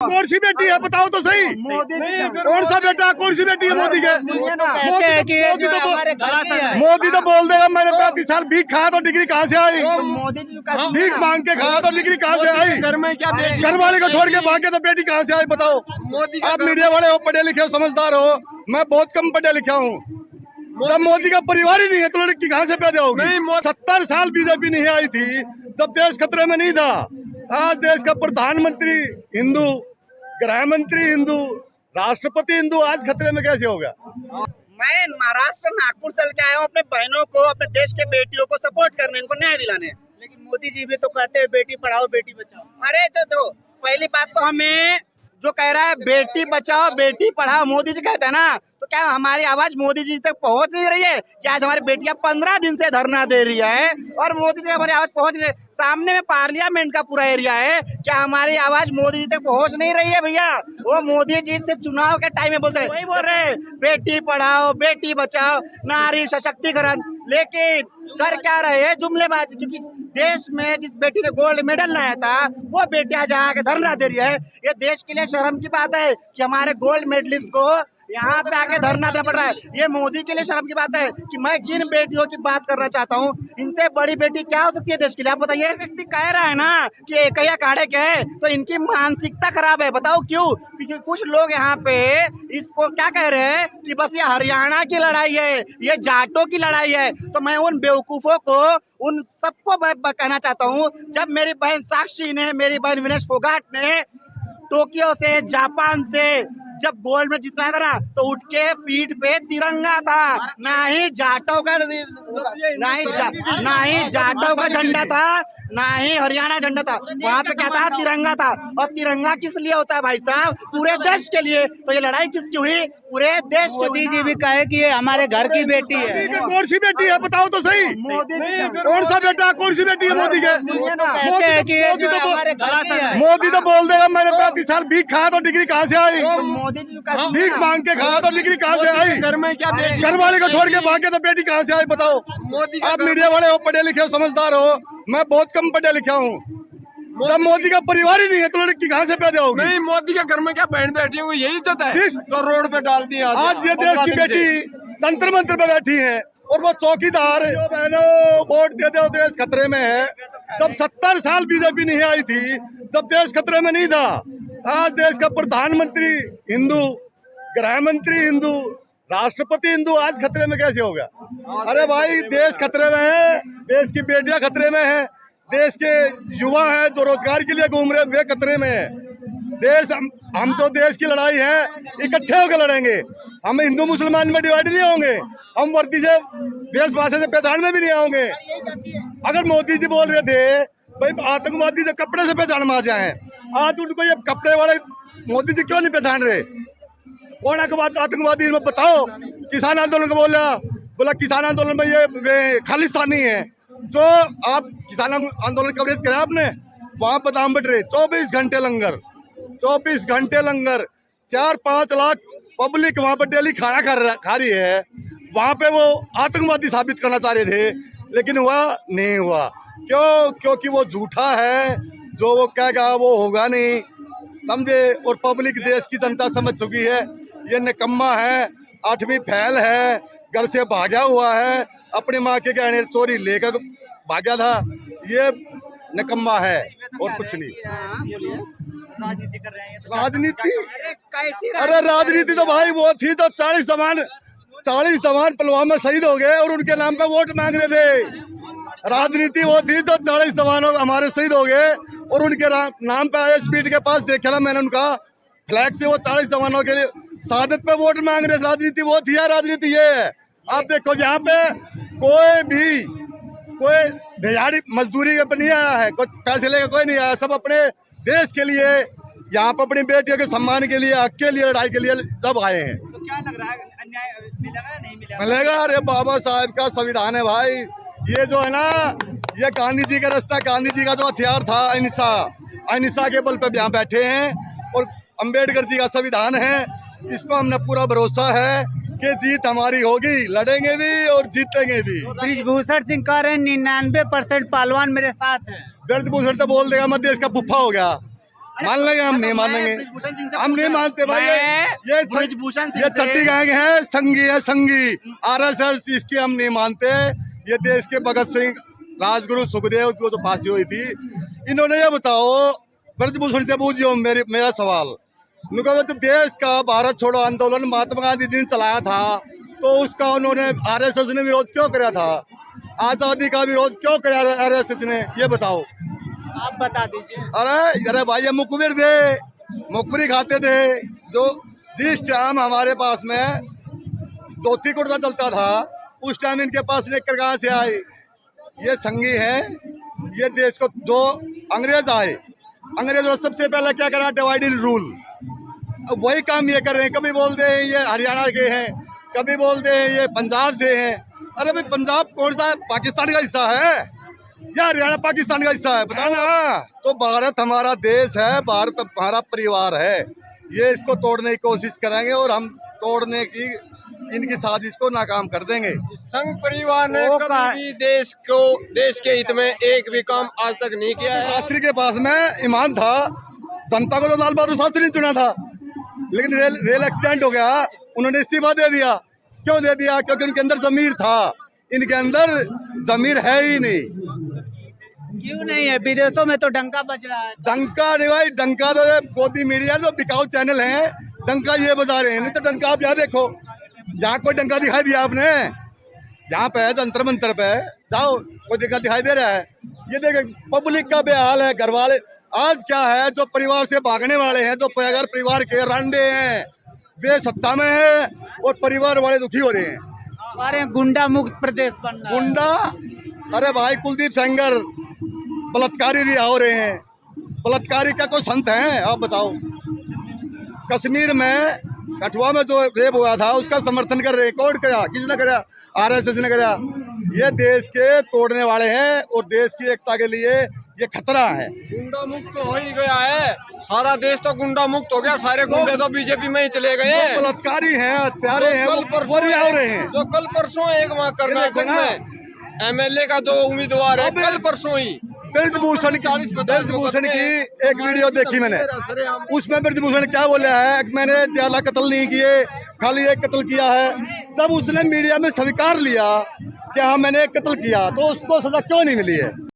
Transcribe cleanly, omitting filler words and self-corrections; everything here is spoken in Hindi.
कौन सी बेटी है बताओ तो सही। कौन सा बेटा, कौन सी बेटी है मोदी के? मोदी तो बोल देगा मैंने 35 साल भीख खाया तो डिग्री कहाँ से आई? भीख मांग के खाया तो डिग्री कहाँ से आई? घर में क्या घर वाले को छोड़ के भागे तो बेटी कहाँ से आई बताओ? आप मीडिया वाले हो, पढ़े लिखे हो, समझदार हो, मैं बहुत कम पढ़ा लिखा हूँ। जब मोदी का परिवार ही नहीं है तो लड़की कहाँ से पैदा होगी? 70 साल बीजेपी नहीं आई थी जब देश खतरे में नहीं था। आज देश का प्रधानमंत्री हिंदू, गृह मंत्री हिंदू, राष्ट्रपति हिंदू, आज खतरे में कैसे होगा? मैं महाराष्ट्र नागपुर चल के आया हूँ अपने बहनों को, अपने देश के बेटियों को सपोर्ट करने, इनको न्याय दिलाने। लेकिन मोदी जी भी तो कहते हैं बेटी पढ़ाओ बेटी बचाओ। अरे तो पहली बात तो हमें जो कह रहा है बेटी बचाओ बेटी पढ़ाओ, मोदी जी कहते हैं ना, तो क्या हमारी आवाज मोदी जी तक पहुंच नहीं रही है? क्या आज हमारी बेटियां 15 दिन से धरना दे रही है और मोदी जी हमारी आवाज पहुंच नहीं? सामने में पार्लियामेंट का पूरा एरिया है, क्या हमारी आवाज मोदी जी तक पहुंच नहीं रही है? भैया वो मोदी जी से चुनाव के टाइम में बोलते हैं, वही बोल रहे हैं बेटी पढ़ाओ बेटी बचाओ, नारी सशक्तिकरण, लेकिन कर क्या रहे हैं? जुमलेबाजी। क्योंकि देश में जिस बेटी ने गोल्ड मेडल लाया था वो बेटी आज आके धरना दे रही है। ये देश के लिए शर्म की बात है कि हमारे गोल्ड मेडलिस्ट को यहाँ पे आके धरना देना पड़ रहा है। ये मोदी के लिए शर्म की बात है कि मैं किन बेटियों की बात करना चाहता हूँ। इनसे बड़ी बेटी क्या हो सकती है देश के लिए? आप बताइए। व्यक्ति कह रहा है ना कि एक ही अखाड़े के हैं, तो इनकी मानसिकता खराब है। बताओ क्यों? क्योंकि कुछ लोग यहाँ पे इसको क्या कह रहे हैं कि बस ये हरियाणा की लड़ाई है, ये जाटों की लड़ाई है। तो मैं उन बेवकूफों को, उन सबको कहना चाहता हूँ, जब मेरी बहन साक्षी ने, मेरी बहन विनेश फोगाट ने टोक्यो से, जापान से जब गोल्ड में जीतना था ना, तो उठ के पीठ पे तिरंगा था, ना ही जाटों का झंडा था, ना ही हरियाणा झंडा था। वहाँ पे क्या था? तिरंगा था। और तिरंगा किस लिए होता है भाई साहब? पूरे देश के लिए। तो ये लड़ाई किसकी हुई? पूरे देश की। मोदी जी भी कहे कि ये हमारे घर की बेटी है। कौन सी बेटी है बताओ तो सही। कौन सा बेटा, कौन सी बेटी है मोदी के? मोदी तो बोल देगा मैंने 35 साल भीख खाया तो डिग्री कहाँ से आई? भीख मांग के खाया तो डिग्री कहाँ से आई? घर में क्या घर वाले को छोड़ के भागे तो बेटी कहाँ से आई बताओ? आप मीडिया वाले हो, पढ़े लिखे हो, समझदार हो, मैं बहुत कम पढ़ा लिखा हूँ। जब मोदी का परिवार ही नहीं है तो लड़की कहाँ से पैदा होगी? नहीं, मोदी के घर में क्या बहन बैठी है, यही इज्जत है तो रोड पे डाल दी। आज ये देश की बेटी तंत्र मंत्र पे बैठी है और वो चौकीदार जो बहनों वोट देते हो देश खतरे में है। जब 70 साल बीजेपी नहीं आई थी तब देश खतरे में नहीं था। आज देश का प्रधानमंत्री हिंदू, गृह मंत्री हिंदू, राष्ट्रपति हिंदू, आज खतरे में कैसे होगा? अरे भाई देश खतरे में है, देश की बेटियां खतरे में है, देश के युवा हैं जो रोजगार के लिए घूम रहे हैं वे खतरे में है। देश हम तो देश की लड़ाई है इकट्ठे होकर लड़ेंगे। हम हिंदू मुसलमान में डिवाइड नहीं होंगे, हम वर्दी से देश भाषा से पहचान में भी नहीं आओगे। अगर मोदी जी बोल रहे थे भाई आतंकवादी जो कपड़े से पहचान में आ जाए, आज उनको ये कपड़े वाले मोदी जी क्यों नहीं पहचान रहे? कौन आतंकवादी में बताओ? किसान आंदोलन को बोला किसान आंदोलन में ये खालिस्तानी है। जो आप किसान आंदोलन कवरेज करें आपने, वहाँ पर दाम बढ़ रहे, 24 घंटे लंगर, 24 घंटे लंगर, 4-5 लाख पब्लिक वहाँ पर डेली खाना खा रही है। वहाँ पे वो आतंकवादी साबित करना चाह रहे थे लेकिन हुआ नहीं हुआ। क्यों? क्योंकि वो झूठा है, जो वो कहेगा वो होगा नहीं, समझे? और पब्लिक देश की जनता समझ चुकी है ये निकम्मा है, 8वीं फैल है, घर से भागा हुआ है, अपनी माँ के गहने चोरी लेकर भागा था, ये निकम्मा है और कुछ नहीं। राजनीति कर रहे हैं राजनीति? अरे राजनीति तो भाई वो थी तो 40 जवान पुलवामा शहीद हो गए और उनके नाम पे वोट मांग रहे थे। राजनीति वो थी तो 40 जवानों हमारे शहीद हो गए और उनके नाम पे आए स्पीड के पास देखा ना मैंने उनका फ्लैग से, वो 40 जवानों के लिए शहादत पे वोट मांग रहे। राजनीति वो थी या राजनीति ये है? आप देखो यहाँ पे कोई दिहाड़ी मजदूरी पे नहीं आया है, कुछ पैसे लेकर कोई नहीं आया, सब अपने देश के लिए, यहाँ पर अपनी बेटियों के सम्मान के लिए, हक के लिए, लड़ाई के लिए सब आए हैं। तो क्या लग रहा है, अन्याय मिलेगा नहीं मिलेगा? अरे बाबा साहब का संविधान है भाई, ये जो है ना, ये गांधी जी का रास्ता, गांधी जी का जो हथियार था अहिंसा के बल पे यहाँ बैठे हैं और अंबेडकर जी का संविधान है, इस पर हमने पूरा भरोसा है कि जीत हमारी होगी, लड़ेंगे भी और जीतेंगे भी। ब्रिजभूषण सिंह कह रहे हैं 99% पहलवान मेरे साथ हैं। ब्रिजभूषण तो बोल देगा मैं देश का पुप्पा हो गया, मान लेंगे, हम नहीं मानेंगे, ब्रिजभूषण सिंह से हम नहीं मानते भाई। ये ब्रिजभूषण सिंह ये से- चट्टी गैंग है, संगी है, संगी RSS, इसकी हम नहीं मानते। ये देश के भगत सिंह, राजगुरु, सुखदेव को जो फांसी हुई थी, इन्होंने ये बताओ, ब्रिजभूषण से पूछियो मेरा सवाल, उन्होंने जब देश का भारत छोड़ो आंदोलन महात्मा गांधी जी ने चलाया था, तो उसका उन्होंने RSS ने विरोध क्यों कराया था? आजादी का विरोध क्यों कराया RSS ने, ये बताओ आप बता दीजिए। अरे भाई, ये मुखबिर थे, मुखबिरी खाते थे। जो जिस टाइम हमारे पास में धोती कुर्ता चलता था, उस टाइम इनके पास लेकर कहाँ से आए? ये संगी हैं। ये देश को जो अंग्रेज आए, अंग्रेजों ने सबसे पहले क्या करा? Divide and rule. अब वही काम ये कर रहे हैं। कभी बोलते हैं ये हरियाणा के हैं, कभी बोलते हैं ये पंजाब से हैं। अरे भाई, पंजाब कौन सा है? पाकिस्तान का हिस्सा है या हरियाणा पाकिस्तान का हिस्सा है? बता ना। तो भारत हमारा देश है, भारत हमारा परिवार है। ये इसको तोड़ने की कोशिश करेंगे और हम तोड़ने की इनकी साजिश को नाकाम कर देंगे। संघ परिवार ने कभी भी देश के हित में एक भी काम आज तक नहीं किया है। शास्त्री के पास में ईमान था, जनता को तो लाल बहादुर शास्त्री ने चुना था, लेकिन रेल एक्सीडेंट हो गया, उन्होंने इस्तीफा दे दिया। क्यों दे दिया? क्योंकि उनके अंदर जमीर था। इनके अंदर जमीर है ही नहीं। क्यों नहीं है? विदेशों में तो डंका बज रहा है। डंका नहीं भाई, डंका तो मोदी मीडिया जो बिकाऊ चैनल है, डंका ये बजा रहे हैं। नहीं तो डंका आप यहाँ देखो, यहाँ कोई डंका दिखाई दिया आपने? यहाँ पे है जंतर मंतर पे, जाओ, कोई डंका दिखाई दे रहा है? ये देखे पब्लिक का बेहाल है। घर वाले आज क्या है, जो परिवार से भागने वाले हैं, जो अगर परिवार के रांडे हैं, वे सत्ता में है और परिवार वाले दुखी हो रहे हैं। हमारे गुंडा मुक्त प्रदेश बनना है। गुंडा? अरे भाई, कुलदीप सेंगर बलात्कारी रिहा हो रहे हैं। बलात्कारी का कोई संत है? आप बताओ। कश्मीर में कठुआ में जो रेप हुआ था, उसका समर्थन कर रहे हैं। कौन करा? किसने करा? RSS ने करा। ये देश के तोड़ने वाले हैं और देश की एकता के लिए ये खतरा है। गुंडा मुक्त तो हो ही गया है, सारा देश तो गुंडा मुक्त हो गया। सारे गुंडे तो बीजेपी में ही चले गए हैं। बलात्कारी हैं, हत्यारे हैं, वो रिहा हो रहे हैं। जो कल परसों एक वहाँ कर्नाटक में MLA का जो उम्मीदवार है, कल परसों ही ब्रिजभूषण की एक वीडियो देखी मैंने, उसमें ब्रिजभूषण क्या बोला है? मैंने ज्यादा कत्ल नहीं किए, खाली एक कत्ल किया है। जब उसने मीडिया में स्वीकार लिया कि हाँ मैंने एक कत्ल किया, तो उसको सजा क्यों नहीं मिली है?